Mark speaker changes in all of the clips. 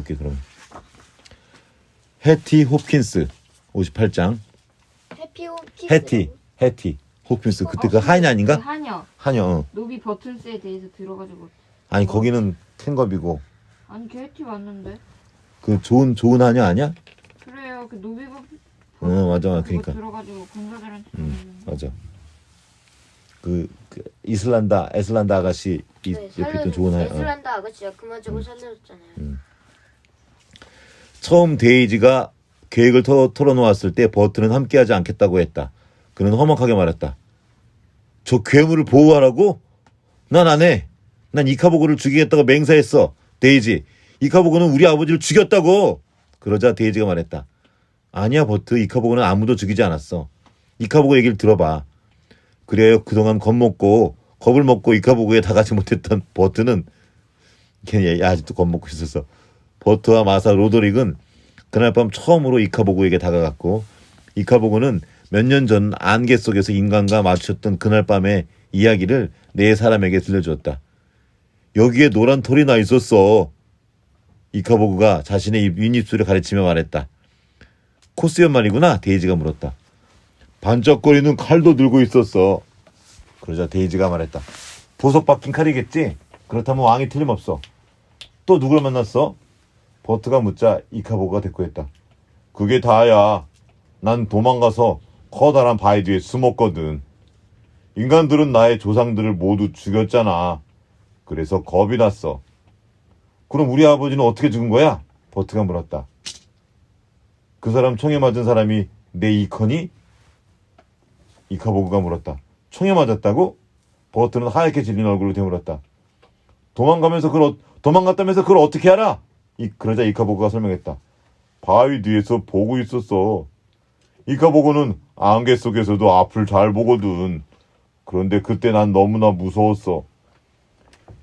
Speaker 1: 오케이, 그럼 해티 홉킨스 58장.
Speaker 2: 해피 홉킨스.
Speaker 1: 해티 홉킨스. 그때 그 한이 아닌가?
Speaker 3: 한여.
Speaker 1: 한여.
Speaker 3: 노비 버튼스에 대해서 들어가지고.
Speaker 1: 아니 거기는 캔겁이고
Speaker 3: 아니 걔티 맞는데.
Speaker 1: 그 좋은 한여 아니야?
Speaker 3: 그래요. 그 노비
Speaker 1: 맞아.
Speaker 3: 그거
Speaker 1: 그러니까
Speaker 3: 들어가지고 군사들한테.
Speaker 1: 맞아. 그 에슬란다 아가씨 옆에 있던 좋은 한여.
Speaker 2: 에슬란드 아가씨가 그만 저거 살려줬잖아요.
Speaker 1: 처음 데이지가 계획을 털어놓았을 때 버튼은 함께하지 않겠다고 했다. 그는 험악하게 말했다. 저 괴물을 보호하라고? 난 안 해. 난 이카보고를 죽이겠다고 맹세했어. 데이지, 이카보고는 우리 아버지를 죽였다고. 그러자 데이지가 말했다. 아니야 버트, 이카보고는 아무도 죽이지 않았어. 이카보고 얘기를 들어봐. 그래요. 그동안 겁을 먹고 이카보고에 다가지 못했던 버트는 걔 아직도 겁먹고 있었어. 버트와 마사 로드릭은 그날 밤 처음으로 이카보고에게 다가갔고, 이카보고는 몇 년 전 안개 속에서 인간과 마주쳤던 그날 밤의 이야기를 네 사람에게 들려주었다. 여기에 노란 털이 나 있었어. 이카보고가 자신의 윗입술을 가리치며 말했다. 코스연 말이구나. 데이지가 물었다. 반짝거리는 칼도 들고 있었어. 그러자 데이지가 말했다. 보석 박힌 칼이겠지? 그렇다면 왕이 틀림없어. 또 누굴 만났어? 버트가 묻자 이카보고가 대꾸했다. 그게 다야. 난 도망가서 커다란 바위 뒤에 숨었거든. 인간들은 나의 조상들을 모두 죽였잖아. 그래서 겁이 났어. 그럼 우리 아버지는 어떻게 죽은 거야? 버트가 물었다. 그 사람 총에 맞은 사람이 내 이커니? 이카보고가 물었다. 총에 맞았다고? 버트는 하얗게 질린 얼굴로 되물었다. 도망갔다면서 그걸 어떻게 알아? 그러자 이카보고가 설명했다. 바위 뒤에서 보고 있었어. 이카보고는 안개 속에서도 앞을 잘 보거든. 그런데 그때 난 너무나 무서웠어.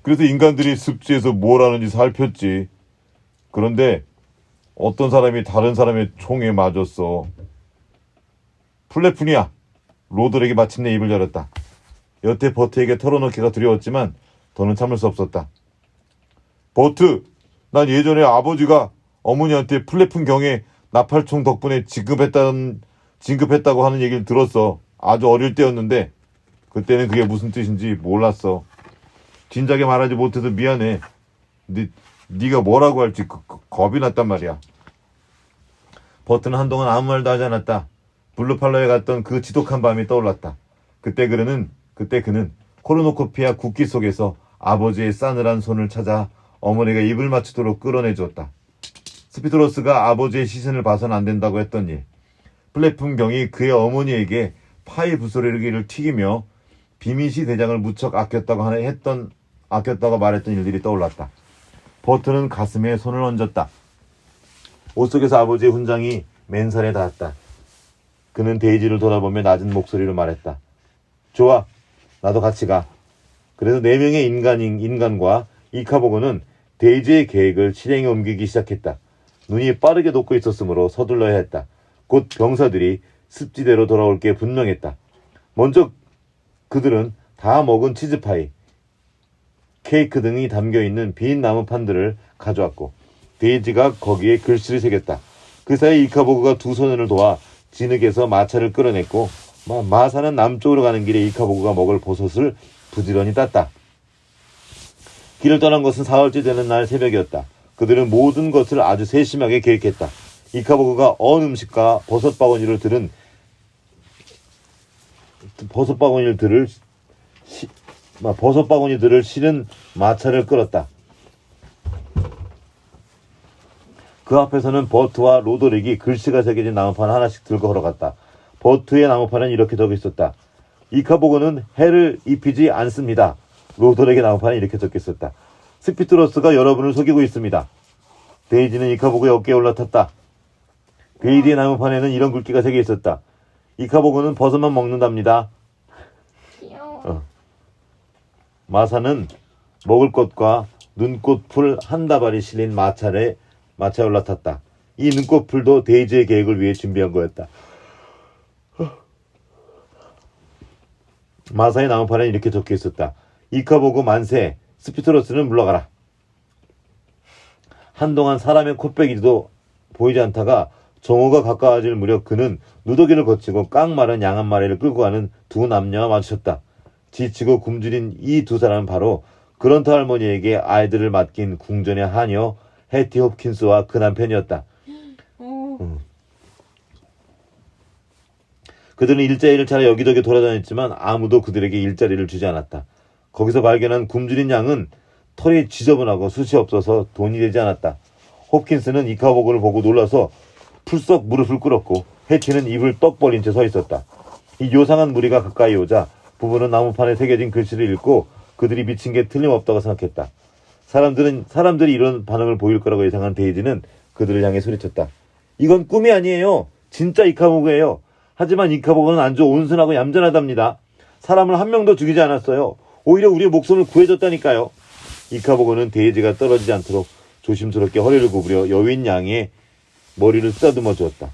Speaker 1: 그래서 인간들이 습지에서 뭘 하는지 살폈지. 그런데 어떤 사람이 다른 사람의 총에 맞았어. 플레푼이야. 로드렉이 마침내 입을 열었다. 여태 버트에게 털어놓기가 두려웠지만 더는 참을 수 없었다. 버트, 난 예전에 아버지가 어머니한테 플레푼 경에 나팔총 덕분에 진급했다고 하는 얘기를 들었어. 아주 어릴 때였는데 그때는 그게 무슨 뜻인지 몰랐어. 진작에 말하지 못해서 미안해. 네가 뭐라고 할지 겁이 났단 말이야. 버트는 한동안 아무 말도 하지 않았다. 블루팔러에 갔던 그 지독한 밤이 떠올랐다. 그때 그는 코르노코피아 국기 속에서 아버지의 싸늘한 손을 찾아 어머니가 입을 맞추도록 끌어내주었다. 스피드로스가 아버지의 시선을 봐선 안 된다고 했던 일. 플레푼 경이 그의 어머니에게 파이 부스러기를 튀기며 비미시 대장을 무척 아꼈다고 말했던 일들이 떠올랐다. 버트는 가슴에 손을 얹었다. 옷 속에서 아버지의 훈장이 맨살에 닿았다. 그는 데이지를 돌아보며 낮은 목소리로 말했다. 좋아, 나도 같이 가. 그래서 4명의 인간과 이카보고는 데이지의 계획을 실행에 옮기기 시작했다. 눈이 빠르게 녹고 있었으므로 서둘러야 했다. 곧 병사들이 습지대로 돌아올 게 분명했다. 먼저 그들은 다 먹은 치즈파이, 케이크 등이 담겨있는 빈 나무판들을 가져왔고 데이지가 거기에 글씨를 새겼다. 그 사이 이카보고가 두 소년을 도와 진흙에서 마차를 끌어냈고 마사는 남쪽으로 가는 길에 이카보고가 먹을 버섯을 부지런히 땄다. 길을 떠난 것은 사흘째 되는 날 새벽이었다. 그들은 모든 것을 아주 세심하게 계획했다. 이카보고가 언 음식과 버섯바구니를 들을 실은 마차를 끌었다. 그 앞에서는 버트와 로드릭이 글씨가 새겨진 나무판 하나씩 들고 걸어갔다. 버트의 나무판은 이렇게 적혀 있었다. 이카보고는 해를 입히지 않습니다. 로드릭의 나무판은 이렇게 적혀 있었다. 스피트로스가 여러분을 속이고 있습니다. 데이지는 이카보고의 어깨에 올라탔다. 데이지의 나무판에는 이런 글귀가 새겨 있었다. 이카보고는 버섯만 먹는답니다.
Speaker 3: 귀여워.
Speaker 1: 마사는 먹을 것과 눈꽃풀 한 다발이 실린 마차에 올라탔다. 이 눈꽃풀도 데이지의 계획을 위해 준비한 거였다. 마사의 나무판에 이렇게 적혀 있었다. 이카보고 만세, 스피트로스는 물러가라. 한동안 사람의 콧배기도 보이지 않다가 정오가 가까워질 무렵 그는 누더기를 거치고 깡 마른 양 한 마리를 끌고 가는 두 남녀와 마주쳤다. 지치고 굶주린 이 두 사람은 바로 그런터 할머니에게 아이들을 맡긴 궁전의 하녀 해티 홉킨스와 그 남편이었다. 그들은 일자리를 찾아 여기저기 돌아다녔지만 아무도 그들에게 일자리를 주지 않았다. 거기서 발견한 굶주린 양은 털이 지저분하고 숱이 없어서 돈이 되지 않았다. 홉킨스는 이카보그를 보고 놀라서 풀썩 무릎을 꿇었고 해티는 입을 떡 벌린 채 서 있었다. 이 요상한 무리가 가까이 오자 부부는 나무판에 새겨진 글씨를 읽고 그들이 미친 게 틀림없다고 생각했다. 사람들이 이런 반응을 보일 거라고 예상한 데이지는 그들을 향해 소리쳤다. 이건 꿈이 아니에요. 진짜 이카보그예요. 하지만 이카보그는 아주 온순하고 얌전하답니다. 사람을 한 명도 죽이지 않았어요. 오히려 우리의 목숨을 구해줬다니까요. 이카보그는 데이지가 떨어지지 않도록 조심스럽게 허리를 구부려 여윈 양의 머리를 쓰다듬어 주었다.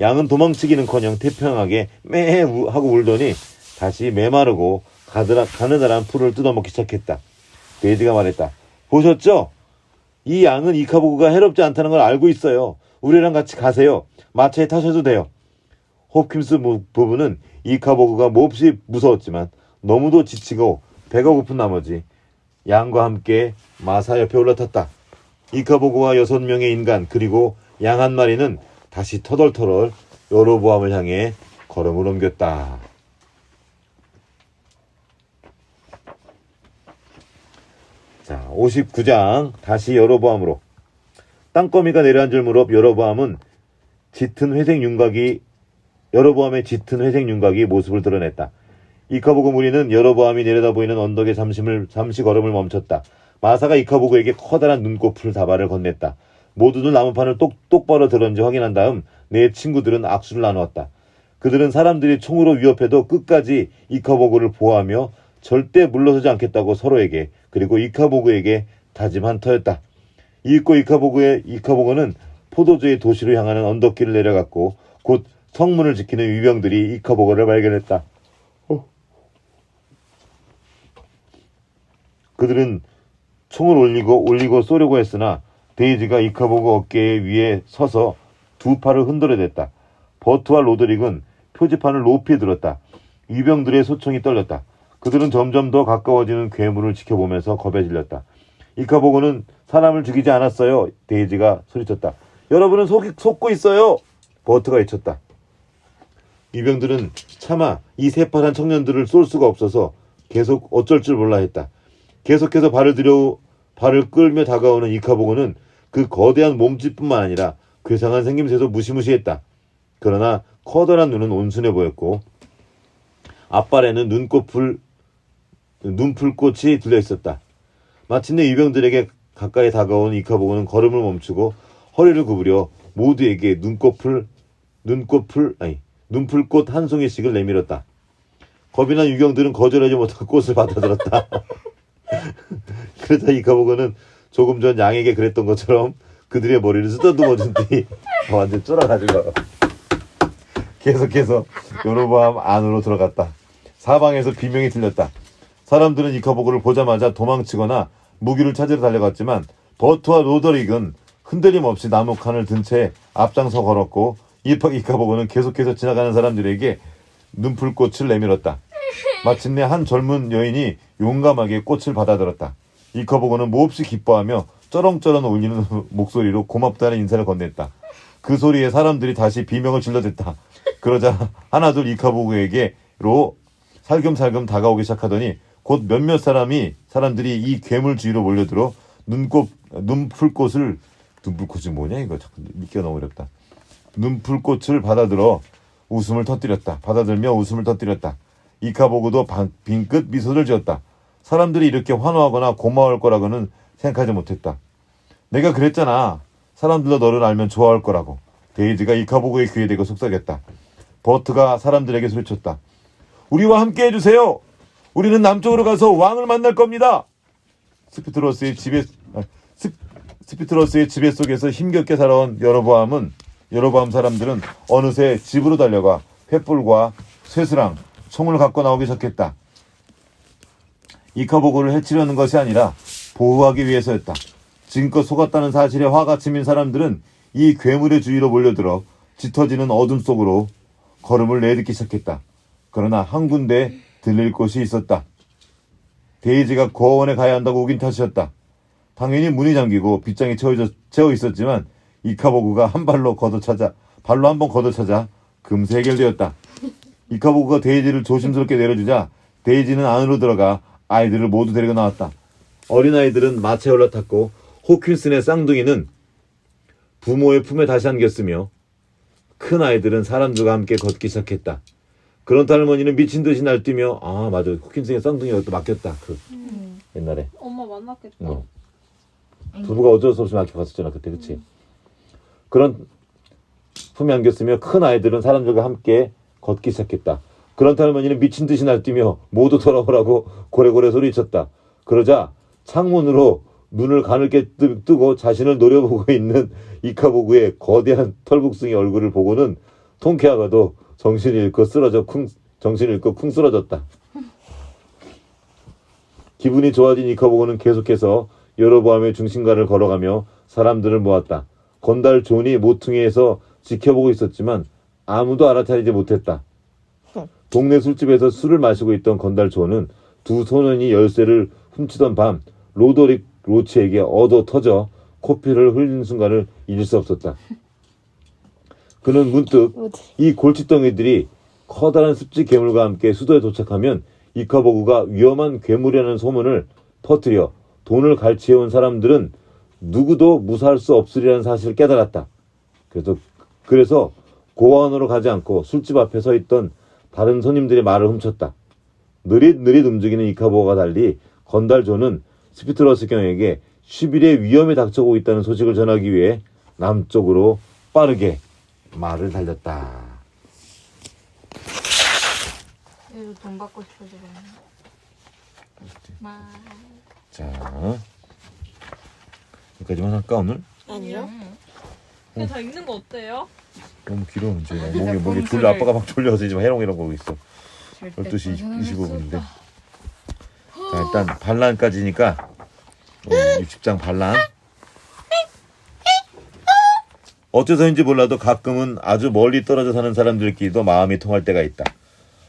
Speaker 1: 양은 도망치기는커녕 태평하게 매 하고 울더니 다시 메마르고 가느다란 풀을 뜯어먹기 시작했다. 데이지가 말했다. 보셨죠? 이 양은 이카보그가 해롭지 않다는 걸 알고 있어요. 우리랑 같이 가세요. 마차에 타셔도 돼요. 홉킨스 부부는 이카보그가 몹시 무서웠지만 너무도 지치고 배가 고픈 나머지 양과 함께 마사 옆에 올라탔다. 이카보그와 6명의 인간 그리고 양 한 마리는 다시 터덜터덜 여로보암을 향해 걸음을 옮겼다. 자, 59장 다시 여로보암으로. 땅거미가 내려앉을 무렵 여로보암의 짙은 회색 윤곽이 모습을 드러냈다. 이카보그 무리는 여로보암이 내려다보이는 언덕에 잠시 걸음을 멈췄다. 마사가 이카보그에게 커다란 눈꽃풀 다발을 건넸다. 모두들 나무판을 똑바로 들었는지 확인한 다음 네 친구들은 악수를 나누었다. 그들은 사람들이 총으로 위협해도 끝까지 이카보그를 보호하며 절대 물러서지 않겠다고 서로에게 그리고 이카보그에게 다짐한 터였다. 이윽고 이카보그는 포도주의 도시로 향하는 언덕길을 내려갔고 곧 성문을 지키는 위병들이 이카보그를 발견했다. 그들은 총을 올리고 쏘려고 했으나 데이지가 이카보그 어깨 위에 서서 두 팔을 흔들어댔다. 버트와 로드릭은 표지판을 높이 들었다. 위병들의 소총이 떨렸다. 그들은 점점 더 가까워지는 괴물을 지켜보면서 겁에 질렸다. 이카보그는 사람을 죽이지 않았어요. 데이지가 소리쳤다. 여러분은 속고 있어요. 버트가 외쳤다. 위병들은 차마 이 새파란 청년들을 쏠 수가 없어서 계속 어쩔 줄 몰라 했다. 계속해서 발을 끌며 다가오는 이카보그는 그 거대한 몸집뿐만 아니라 괴상한 생김새도 무시무시했다. 그러나 커다란 눈은 온순해 보였고 앞발에는 눈풀꽃이 들려있었다. 마침내 위병들에게 가까이 다가온 이카보그는 걸음을 멈추고 허리를 구부려 모두에게 눈풀꽃 한 송이씩을 내밀었다. 겁이 난 유경들은 거절하지 못하고 꽃을 받아들었다. 그러자 이카보그는 조금 전 양에게 그랬던 것처럼 그들의 머리를 쓰다듬어 준 뒤 완전 쫄아가지고 계속해서 여로보암 안으로 들어갔다. 사방에서 비명이 들렸다. 사람들은 이카보그를 보자마자 도망치거나 무기를 찾으러 달려갔지만 버트와 로더릭은 흔들림 없이 나무칸을 든 채 앞장서 걸었고 이카보그는 계속해서 지나가는 사람들에게 눈풀꽃을 내밀었다. 마침내 한 젊은 여인이 용감하게 꽃을 받아들었다. 이카보그는 몹시 기뻐하며 쩌렁쩌렁 울리는 목소리로 고맙다는 인사를 건넸다. 그 소리에 사람들이 다시 비명을 질러댔다. 그러자 하나둘 이카보그에게로 살금살금 다가오기 시작하더니 곧 몇몇 사람들이 이 괴물 주위로 몰려들어 눈풀꽃이 뭐냐 이거 자꾸 읽기가 너무 어렵다. 눈풀꽃을 받아들며 웃음을 터뜨렸다. 이카보그도 빙긋 미소를 지었다. 사람들이 이렇게 환호하거나 고마워할 거라고는 생각하지 못했다. 내가 그랬잖아. 사람들도 너를 알면 좋아할 거라고. 데이지가 이카보그의 귀에 대고 속삭였다. 버트가 사람들에게 소리쳤다. 우리와 함께 해주세요. 우리는 남쪽으로 가서 왕을 만날 겁니다. 스피트러스의 지배 속에서 힘겹게 살아온 여로보암 사람들은 어느새 집으로 달려가 횃불과 쇠스랑 총을 갖고 나오기 시작했다. 이카보그를 해치려는 것이 아니라 보호하기 위해서였다. 지금껏 속았다는 사실에 화가 치민 사람들은 이 괴물의 주위로 몰려들어 짙어지는 어둠 속으로 걸음을 내딛기 시작했다. 그러나 한 군데 들릴 곳이 있었다. 데이지가 고아원에 가야 한다고 우긴 탓이었다. 당연히 문이 잠기고 빗장이 채워 있었지만 이카보그가 발로 한 번 걷어차자 금세 해결되었다. 이카보그가 데이지를 조심스럽게 내려주자 데이지는 안으로 들어가 아이들을 모두 데리고 나왔다. 어린아이들은 마차에 올라탔고 호킨슨의 쌍둥이는 부모의 품에 다시 안겼으며 큰 아이들은 사람들과 함께 걷기 시작했다. 그런 할머니는 미친 듯이 날뛰며 맞아 호킨슨의 쌍둥이가 또 맡겼다. 옛날에
Speaker 4: 엄마 만났겠다.
Speaker 1: 부부가 어쩔 수 없이 맡겨갔었잖아 그때. 그치? 그런 품에 안겼으며 큰 아이들은 사람들과 함께 걷기 시작했다. 그런 할머니는 미친 듯이 날뛰며 모두 돌아오라고 고래고래 소리쳤다. 그러자 창문으로 눈을 가늘게 뜨고 자신을 노려보고 있는 이카보그의 거대한 털북숭이 얼굴을 보고는 통쾌하가도 정신을 잃고 쿵 쓰러졌다. 기분이 좋아진 이카보그는 계속해서 여로보암의 중심가를 걸어가며 사람들을 모았다. 건달 존이 모퉁이에서 지켜보고 있었지만 아무도 알아차리지 못했다. 동네 술집에서 술을 마시고 있던 건달 존은 두 소년이 열쇠를 훔치던 밤 로더릭 로치에게 얻어 터져 코피를 흘리는 순간을 잊을 수 없었다. 그는 문득 이 골칫덩이들이 커다란 습지 괴물과 함께 수도에 도착하면 이카보그가 위험한 괴물이라는 소문을 퍼뜨려 돈을 갈취해온 사람들은 누구도 무사할 수 없으리라는 사실을 깨달았다. 그래서 고아원으로 가지 않고 술집 앞에 서 있던 다른 손님들의 말을 훔쳤다. 느릿느릿 움직이는 이카보그와 달리 건달조는 스피트러스 경에게 10일의 위험이 닥쳐오고 있다는 소식을 전하기 위해 남쪽으로 빠르게 말을 달렸다.
Speaker 3: 얘도 돈 받고 싶어서 그러네.
Speaker 1: 자, 여기까지만 할까 오늘?
Speaker 2: 아니요.
Speaker 4: 그냥 다 읽는 거 어때요?
Speaker 1: 너무 길어 문제. 목이 졸려. 아빠가 막 졸려서 지금 해롱해롱 거고 있어. 12시 25분인데. 자, 일단 반란까지니까 60장 반란. 어째서인지 몰라도 가끔은 아주 멀리 떨어져 사는 사람들끼리도 마음이 통할 때가 있다.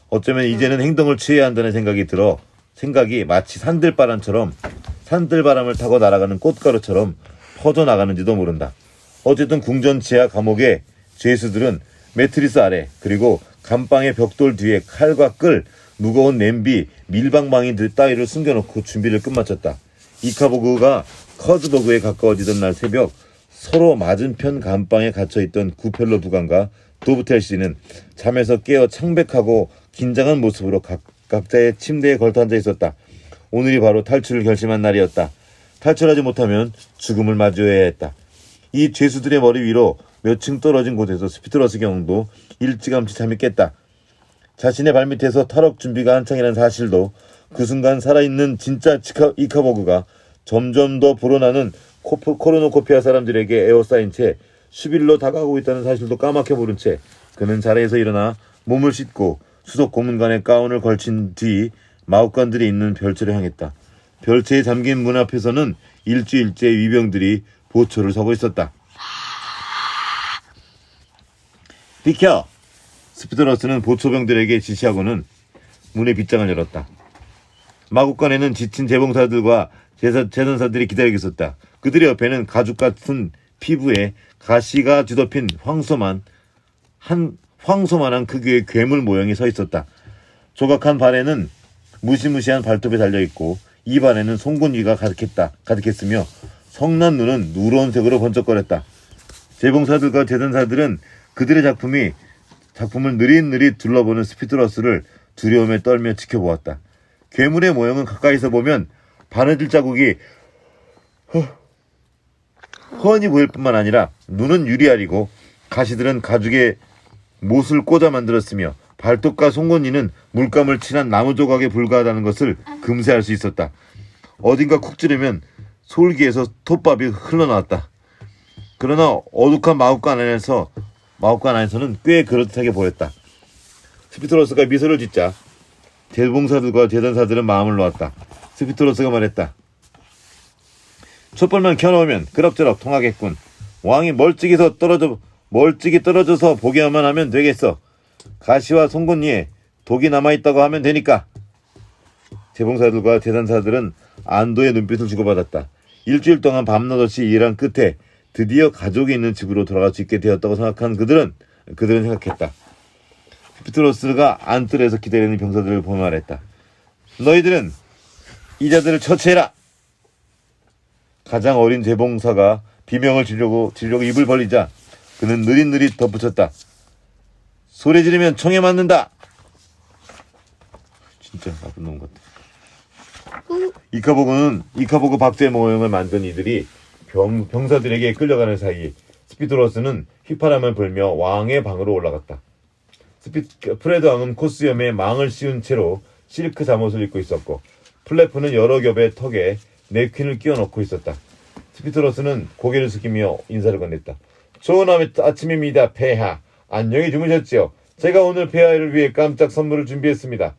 Speaker 1: 어쩌면 이제는 행동을 취해야 한다는 생각이 마치 산들바람을 타고 날아가는 꽃가루처럼 퍼져나가는지도 모른다. 어쨌든 궁전 지하 감옥의 죄수들은 매트리스 아래 그리고 감방의 벽돌 뒤에 칼과 끌, 무거운 냄비, 밀방망이 따위를 숨겨놓고 준비를 끝마쳤다. 이카보그가 커즈버그에 가까워지던 날 새벽 서로 맞은편 감방에 갇혀있던 구펠로 부관과 도브텔 씨는 잠에서 깨어 창백하고 긴장한 모습으로 각자의 침대에 걸터 앉아 있었다. 오늘이 바로 탈출을 결심한 날이었다. 탈출하지 못하면 죽음을 마주해야 했다. 이 죄수들의 머리 위로 몇 층 떨어진 곳에서 스피트러스 경도 일찌감치 잠이 깼다. 자신의 발밑에서 탈옥 준비가 한창이라는 사실도 그 순간 살아있는 진짜 이카보그가 점점 더 불어나는 코르노코피아 사람들에게 에워싸인 채 10일로 다가오고 있다는 사실도 까맣게 모른 채 그는 자리에서 일어나 몸을 씻고 수석 고문관의 가운을 걸친 뒤 마옥관들이 있는 별채를 향했다. 별채에 잠긴 문 앞에서는 일주일째 위병들이 보초를 서고 있었다. 비켜! 스피드러스는 보초병들에게 지시하고는 문의 빗장을 열었다. 마국관에는 지친 재봉사들과 재단사들이 기다리고 있었다. 그들의 옆에는 가죽 같은 피부에 가시가 뒤덮인 황소만한 크기의 괴물 모형이 서 있었다. 조각한 발에는 무시무시한 발톱이 달려있고 입 안에는 송곳니가 가득했으며 성난 눈은 누런 색으로 번쩍거렸다. 재봉사들과 재단사들은 그들의 작품을 느릿느릿 둘러보는 스피드러스를 두려움에 떨며 지켜보았다. 괴물의 모형은 가까이서 보면 바느질 자국이 훤히 보일 뿐만 아니라 눈은 유리알이고 가시들은 가죽에 못을 꽂아 만들었으며 발톱과 송곳니는 물감을 칠한 나무 조각에 불과하다는 것을 금세 알 수 있었다. 어딘가 쿡 찌르면 솔기에서 톱밥이 흘러나왔다. 그러나 어둑한 마법관 안에서는 꽤 그럴듯하게 보였다. 스피트러스가 미소를 짓자 재봉사들과 재단사들은 마음을 놓았다. 스피트러스가 말했다. 촛불만 켜놓으면 그럭저럭 통하겠군. 왕이 멀찍이 떨어져서 보기만 하면 되겠어. 가시와 송곳니에 독이 남아있다고 하면 되니까. 재봉사들과 대산사들은 안도의 눈빛을 주고받았다. 일주일 동안 밤낮없이 일한 끝에 드디어 가족이 있는 집으로 돌아갈 수 있게 되었다고 생각한 그들은 생각했다. 스피트로스가 안뜰에서 기다리는 병사들을 보며 말했다. 너희들은 이자들을 처치해라. 가장 어린 재봉사가 비명을 지르려고 입을 벌리자 그는 느릿느릿 덧붙였다. 소리 지르면 총에 맞는다. 진짜 나쁜 놈 같아. 이카보그 박제 모형을 만든 이들이 병사들에게 끌려가는 사이 스피드로스는 휘파람을 불며 왕의 방으로 올라갔다. 프레드 왕은 코스염에 망을 씌운 채로 실크 잠옷을 입고 있었고 플래프는 여러 겹의 턱에 냅킨을 끼워 넣고 있었다. 스피드로스는 고개를 숙이며 인사를 건넸다. 좋은 아침입니다, 폐하. 안녕히 주무셨지요? 제가 오늘 폐하를 위해 깜짝 선물을 준비했습니다.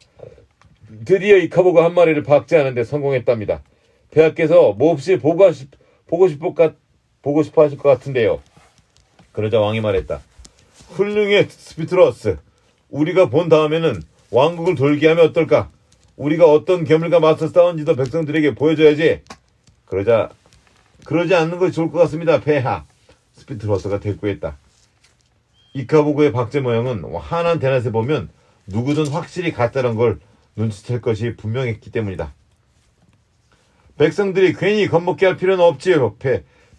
Speaker 1: 드디어 이카보그 한 마리를 박제하는데 성공했답니다. 폐하께서 몹시 보고 싶어 하실 것 같은데요. 그러자 왕이 말했다. 훌륭해, 스피트로스. 우리가 본 다음에는 왕국을 돌게 하면 어떨까? 우리가 어떤 괴물과 맞서 싸운지도 백성들에게 보여줘야지. 그러지 않는 것이 좋을 것 같습니다, 폐하. 스피트로스가 대꾸했다. 이카보그의 박제 모형은 환한 대낮에 보면 누구든 확실히 가짜란 걸 눈치챌 것이 분명했기 때문이다. 백성들이 괜히 겁먹게 할 필요는 없지요.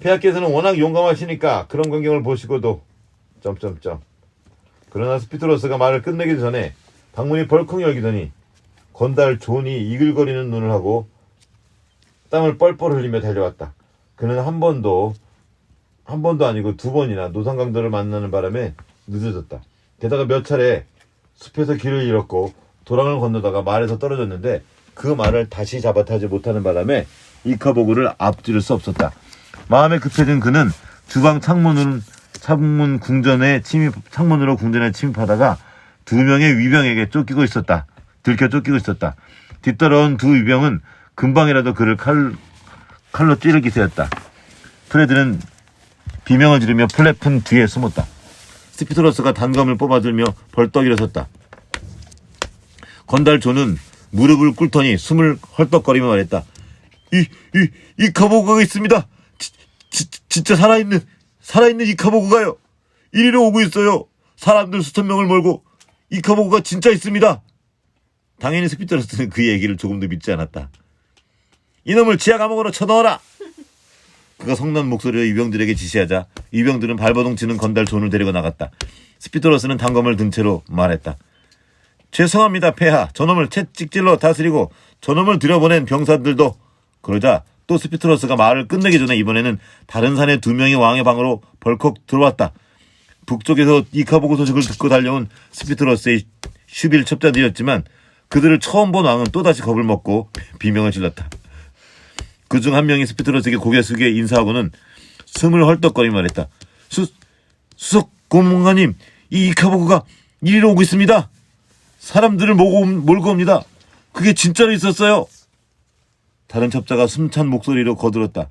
Speaker 1: 폐하께서는 워낙 용감하시니까 그런 광경을 보시고도... 그러나 스피트로스가 말을 끝내기 전에 방문이 벌컥 열리더니 건달 존이 이글거리는 눈을 하고 땀을 뻘뻘 흘리며 달려왔다. 그는 한 번도 아니고 2번이나 노상강도를 만나는 바람에 늦어졌다. 게다가 몇 차례 숲에서 길을 잃었고 도랑을 건너다가 말에서 떨어졌는데 그 말을 다시 잡아타지 못하는 바람에 이카보그를 앞지를 수 없었다. 마음에 급해진 그는 주방 창문으로 궁전에 침입하다가 2명의 위병에게 들켜 쫓기고 있었다. 뒤따라온 2 위병은 금방이라도 그를 칼로 찌를 기세였다. 프레드는 비명을 지르며 플래픈 뒤에 숨었다. 스피트로스가 단검을 뽑아들며 벌떡 일어섰다. 건달 존은 무릎을 꿇더니 숨을 헐떡거리며 말했다. 이카보그가 있습니다. 진짜 살아있는 이카보그가요. 이리로 오고 있어요. 사람들 수천 명을 몰고 이카보그가 진짜 있습니다. 당연히 스피트로스는 그 얘기를 조금도 믿지 않았다. 이놈을 지하 감옥으로 쳐넣어라. 그가 성난 목소리로 위병들에게 지시하자 위병들은 발버둥 치는 건달 존을 데리고 나갔다. 스피트로스는 단검을 든 채로 말했다. 죄송합니다, 폐하. 저놈을 채찍질로 다스리고 저놈을 들여보낸 병사들도. 그러자 또 스피트로스가 말을 끝내기 전에 이번에는 다른 산의 2명이 왕의 방으로 벌컥 들어왔다. 북쪽에서 이카보그 소식을 듣고 달려온 스피트로스의 슈빌 첩자들이었지만 그들을 처음 본 왕은 또다시 겁을 먹고 비명을 질렀다. 그중 한 명이 스피트로스에게 고개 숙여 인사하고는 숨을 헐떡거리며 말했다. 수석 고문관님, 이 이카보그가 이리로 오고 있습니다. 사람들을 몰고 옵니다. 그게 진짜로 있었어요. 다른 첩자가 숨찬 목소리로 거들었다.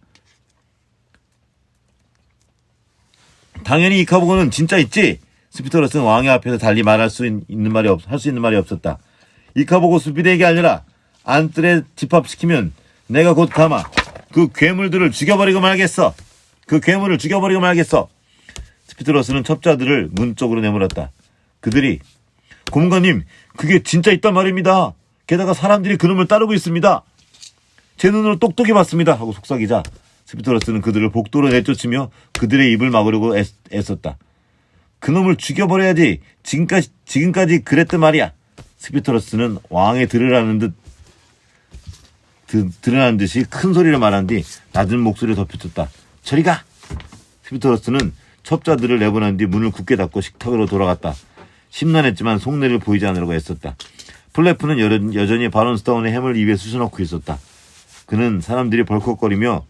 Speaker 1: 당연히 이카보그는 진짜 있지. 스피트로스는 왕의 앞에서 달리 할 수 있는 말이 없었다. 이카보그 수비대에게 알려라. 안뜰에 집합시키면 내가 곧 가마 그 괴물들을 죽여버리고 말겠어. 스피트로스는 첩자들을 문 쪽으로 내몰았다. 그들이 고문관님, 그게 진짜 있단 말입니다. 게다가 사람들이 그놈을 따르고 있습니다. 제 눈으로 똑똑히 봤습니다. 하고 속삭이자 스피트로스는 그들을 복도로 내쫓으며 그들의 입을 막으려고 애썼다. 그놈을 죽여버려야지. 지금까지 그랬단 말이야. 스피트로스는 왕에 드러나는 듯이 큰 소리로 말한 뒤 낮은 목소리로 덧붙였다. 저리 가! 스피트로스는 첩자들을 내보낸 뒤 문을 굳게 닫고 식탁으로 돌아갔다. 심란했지만 속내를 보이지 않으려고 애썼다. 플래프는 여전히 바론스타운의 햄을 입에 쑤셔넣고 있었다. 그는 사람들이 벌컥거리며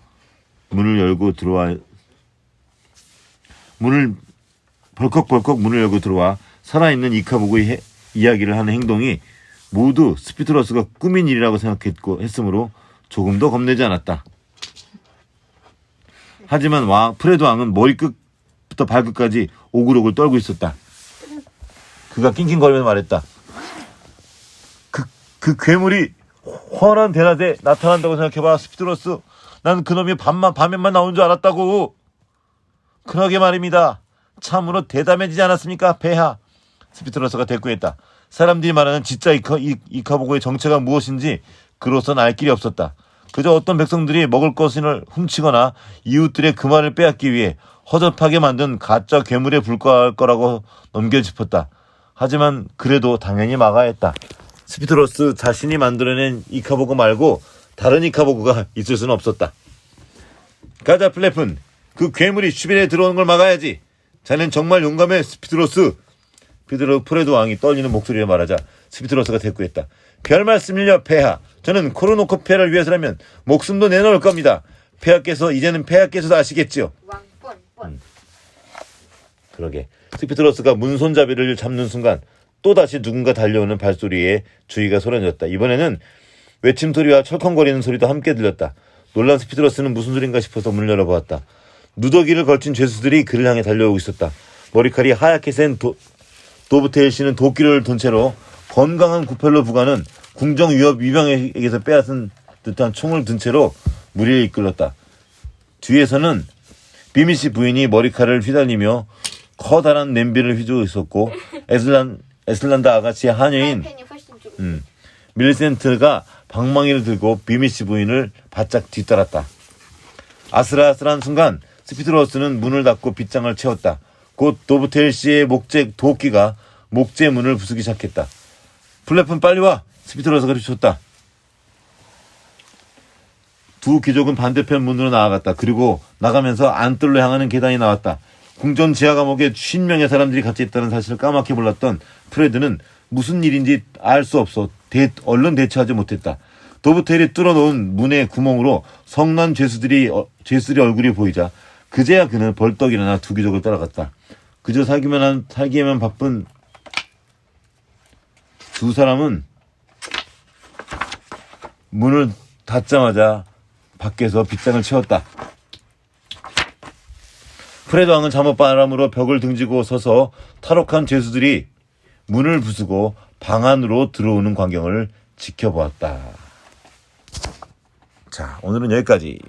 Speaker 1: 벌컥 문을 열고 들어와 살아있는 이카보그의 이야기를 하는 행동이 모두 스피트로스가 꾸민 일이라고 생각했으므로 조금도 겁내지 않았다. 하지만 프레드 왕은 머리끝부터 발끝까지 오글오글 떨고 있었다. 그가 낑낑거리면서 말했다. 그 괴물이 훤한 대낮에 나타난다고 생각해봐, 스피드로스. 난 그놈이 밤에만 나온 줄 알았다고. 그러게 말입니다. 참으로 대담해지지 않았습니까, 폐하? 스피드로스가 대꾸했다. 사람들이 말하는 진짜 이카보고의 정체가 무엇인지 그로선 알 길이 없었다. 그저 어떤 백성들이 먹을 것을 훔치거나 이웃들의 그 말을 빼앗기 위해 허접하게 만든 가짜 괴물에 불과할 거라고 넘겨짚었다. 하지만 그래도 당연히 막아야 했다. 스피드로스 자신이 만들어낸 이카보고 말고 다른 이카보고가 있을 수는 없었다. 가자, 플레픈. 그 괴물이 주변에 들어오는 걸 막아야지. 자넨 정말 용감해, 스피드로스. 프레드 왕이 떨리는 목소리로 말하자 스피드로스가 대꾸했다. 별 말씀을요, 폐하. 저는 코르노코 폐하를 위해서라면 목숨도 내놓을 겁니다. 이제는 폐하께서도 아시겠지요.
Speaker 2: 왕 뻔.
Speaker 1: 그러게. 스피드로스가 문손잡이를 잡는 순간 또다시 누군가 달려오는 발소리에 주위가 소란졌다. 이번에는 외침소리와 철컹거리는 소리도 함께 들렸다. 놀란 스피드로스는 무슨 소린가 싶어서 문을 열어보았다. 누더기를 걸친 죄수들이 그를 향해 달려오고 있었다. 머리칼이 하얗게 센 도브테일 씨는 도끼를 든 채로 건강한 구펠로 부가는 궁정 위병에게서 빼앗은 듯한 총을 든 채로 무리를 이끌었다. 뒤에서는 비미 씨 부인이 머리칼을 휘날리며 커다란 냄비를 휘두르고 있었고 에슬란드 아가씨의 하녀인
Speaker 2: 펜이 훨씬 좀.
Speaker 1: 밀리센트가 방망이를 들고 비미 씨 부인을 바짝 뒤따랐다. 아슬아슬한 순간 스피드로스는 문을 닫고 빗장을 채웠다. 곧 도브테일 씨의 도끼가 목재 문을 부수기 시작했다. 플레픈 빨리 와! 스피드로스가 뒤쫓다. 두 귀족은 반대편 문으로 나아갔다. 그리고 나가면서 안뜰로 향하는 계단이 나왔다. 궁전 지하 감옥에 50명의 사람들이 같이 있다는 사실을 까맣게 몰랐던 프레드는 무슨 일인지 알 수 없어 얼른 대처하지 못했다. 도브테일이 뚫어놓은 문의 구멍으로 성난 죄수들의 얼굴이 보이자 그제야 그는 벌떡 일어나 두 귀족을 따라갔다. 그저 살기에만 바쁜 두 사람은 문을 닫자마자 밖에서 빗장을 채웠다. 프레드 왕은 잠옷바람으로 벽을 등지고 서서 탈옥한 죄수들이 문을 부수고 방 안으로 들어오는 광경을 지켜보았다. 자, 오늘은 여기까지.